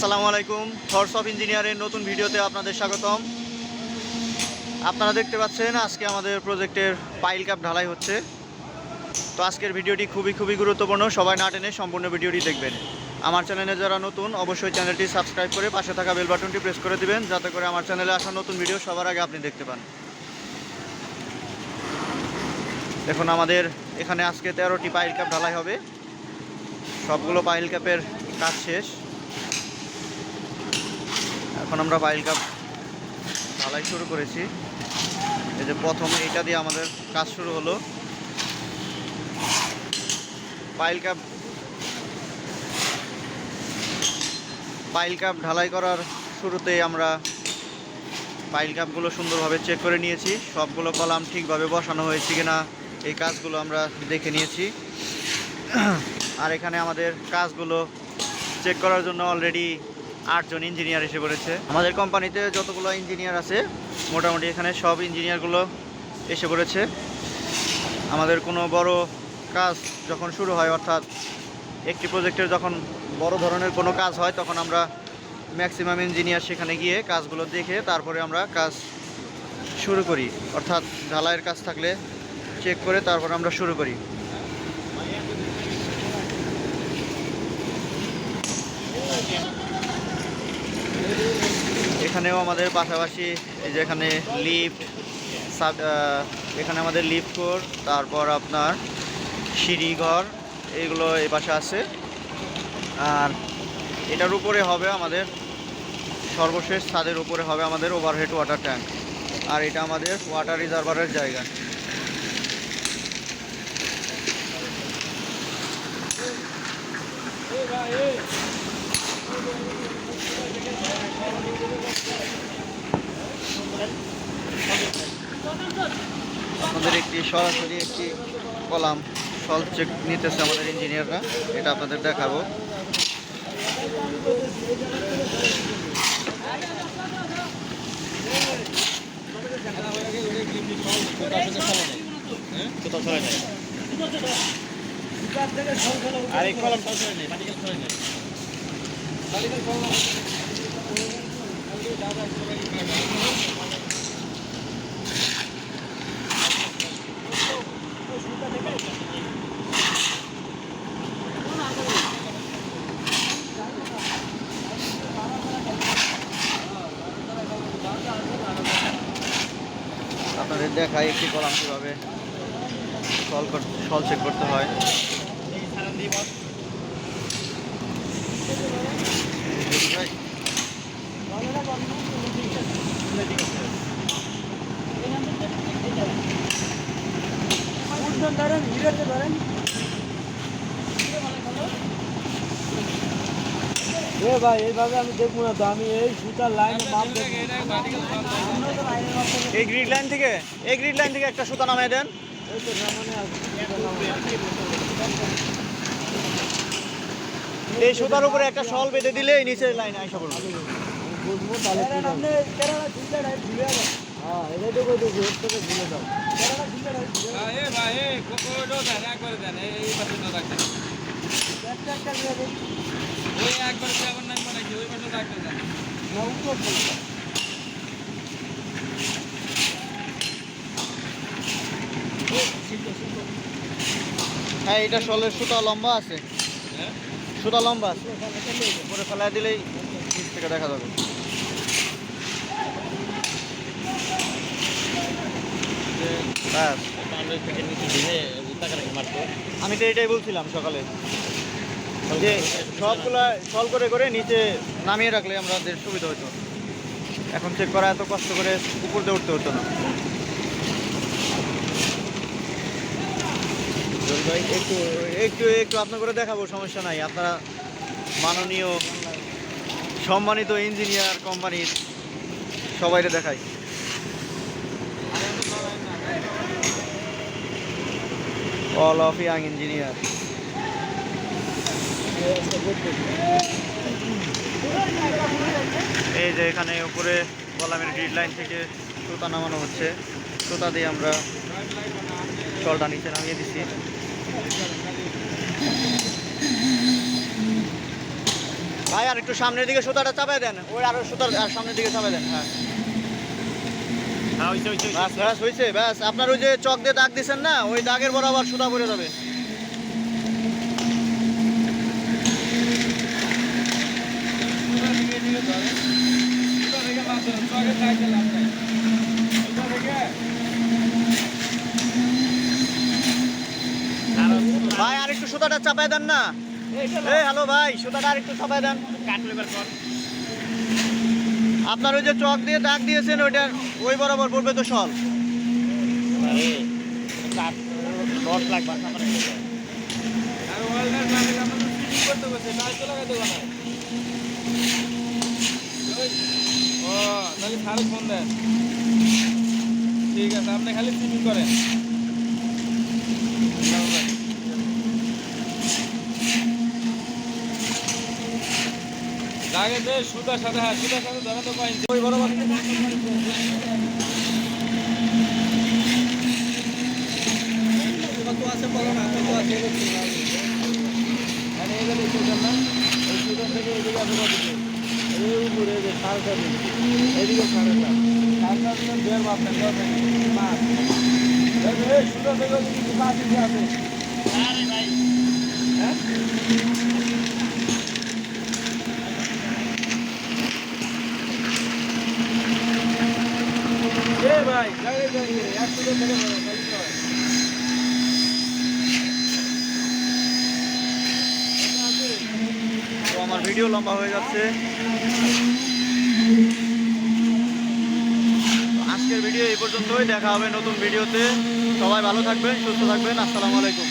আসসালামু আলাইকুম। Thoughts of ইঞ্জিনিয়ারের নতুন ভিডিওতে আপনাদের স্বাগতম। আপনারা দেখতে পাচ্ছেন আজকে আমাদের প্রজেক্টের পাইল ক্যাপ ঢালাই হচ্ছে। তো আজকের ভিডিওটি খুবই গুরুত্বপূর্ণ, সবাই না টেনে সম্পূর্ণ ভিডিওটি দেখবেন। আমার চ্যানেলে যারা নতুন অবশ্যই চ্যানেলটি সাবস্ক্রাইব করে পাশে থাকা বেল বাটনটি প্রেস করে দিবেন, যাতে করে আমার চ্যানেলে আসা নতুন ভিডিও সবার আগে আপনি দেখতে পান। দেখুন আমাদের এখানে আজকে 13টি পাইল ক্যাপ ঢালাই হবে। সবগুলো পাইল ক্যাপের কাজ শেষ। এখন আমরা পাইল ক্যাপ ঢালাই শুরু করেছি। এই যে প্রথম এইটা দিয়ে আমাদের কাজ শুরু হলো। পাইল ক্যাপ ঢালাই করার শুরুতেই আমরা পাইল ক্যাপগুলো সুন্দরভাবে চেক করে নিয়েছি, সবগুলো কলাম ঠিকভাবে বসানো হয়েছে কিনা এই কাজগুলো আমরা দেখে নিয়েছি। আর এখানে আমাদের কাজগুলো চেক করার জন্য অলরেডি 8 জন ইঞ্জিনিয়ার এসে পড়েছে। আমাদের কোম্পানিতে যতগুলো ইঞ্জিনিয়ার আছে মোটামুটি এখানে সব ইঞ্জিনিয়ারগুলো এসে পড়েছে। আমাদের কোনো বড় কাজ যখন শুরু হয়, অর্থাৎ একটি প্রজেক্টের যখন বড় ধরনের কোনো কাজ হয়, তখন আমরা ম্যাক্সিমাম ইঞ্জিনিয়ার সেখানে গিয়ে কাজগুলো দেখে তারপরে আমরা কাজ শুরু করি। অর্থাৎ ঢালাইয়ের কাজ থাকলে চেক করে তারপর আমরা শুরু করি। এখানেও আমাদের পাশাপাশি এই যে এখানে লিফট, এখানে আমাদের লিফট কোর, তারপর আপনার সিঁড়ি ঘর, এগুলো এই পাশে আছে। আর এটার উপরে হবে আমাদের সর্বশেষ ছাদের উপরে হবে আমাদের ওভারহেড ওয়াটার ট্যাঙ্ক। আর এটা আমাদের ওয়াটার রিজার্ভারের জায়গা। আপনাদের সরাসরি একটি কলাম সলভ চেক নিতেছে আমাদের ইঞ্জিনিয়াররা, এটা আপনাদের দেখাবো। আর কলাম আপনাদের দেখাই একটি কলাম কীভাবে সল চেক করতে হয়। ভাই এইভাবে আমি দেখবো না তো, আমি এই সুতার লাইন এই গ্রিড লাইন থেকে একটা সুতা নামিয়ে দেন। এই সুতার উপরে একটা শল বেঁধে দিলে এই নিচের লাইন আইসা পড়বে। বুঝবো তাহলে হ্যাঁ, এটা শলের সুতা লম্বা আছে, সুতা লম্বা আছে, উপরে ফেলাই দিলেই নিচ থেকে দেখা যাবে। আমি তো এটাই বলছিলাম সকালে, যে সবগুলা সল করে নিচে নামিয়ে রাখলে আমাদের সুবিধা হতো। এখন চেক করা এত কষ্ট করে উপর দিয়ে উঠতে হতো না। ভাই একটু একটু একটু আপনার করে দেখাবো, সমস্যা নাই। আপনারা মাননীয় সম্মানিত ইঞ্জিনিয়ার কোম্পানির সবাইকে দেখাই। All of young engineer. এই যে এখানে উপরে কলামের গ্রিড লাইন থেকে সুতা নামানো হচ্ছে। সুতা দিয়ে আমরা শলটা নিচে নামিয়ে দিচ্ছি। ভাই আর একটু সামনের দিকে সুতাটা চাপাই দেন, ওই আরো সুতার আর সামনের দিকে চাপাই দেন। হ্যাঁ হ্যাঁ হইছে হইছে ব্যাস ব্যাস হয়েছে, ব্যাস আপনার ওই যে চক দিয়ে দাগ দিচ্ছেন না, ওই দাগের বরাবর সুতা পড়ে যাবে। ভাই আর একটু সুতাটা চাপাই দেন না। এই হ্যালো ভাই, সুতাটা আর একটু চাপাই দেন। আপনার ওই যে চক দিয়ে দাগ দিয়েছেন ওইটা ওই বরাবর পড়বে তো সল। ফোন দেন, ঠিক আছে আপনি খালি সিপিং করেন। লাগে যে সুতার সাথে, হ্যাঁ সুতার সাথে ধরা তো পাইনি ওই বরাবর। কত আছে বলো না, কত আছে মানে এগুলো দেখছেন না, এই সুতার থেকে এদিকে আসে কত, এই উপরে যে 4.5 এদিকে 4.5 দেড় মাপ না, মাপ এই সুতার থেকে কিছু কাজ আছে। আরে ভাই হ্যাঁ ভাই জায়গায় জায়গায় একটু থেকে তো আমার ভিডিও লম্বা হয়ে যাচ্ছে। আজকের ভিডিও এই পর্যন্তই, দেখা হবে নতুন ভিডিওতে। সবাই ভালো থাকবেন, সুস্থ থাকবেন। আসসালামু আলাইকুম।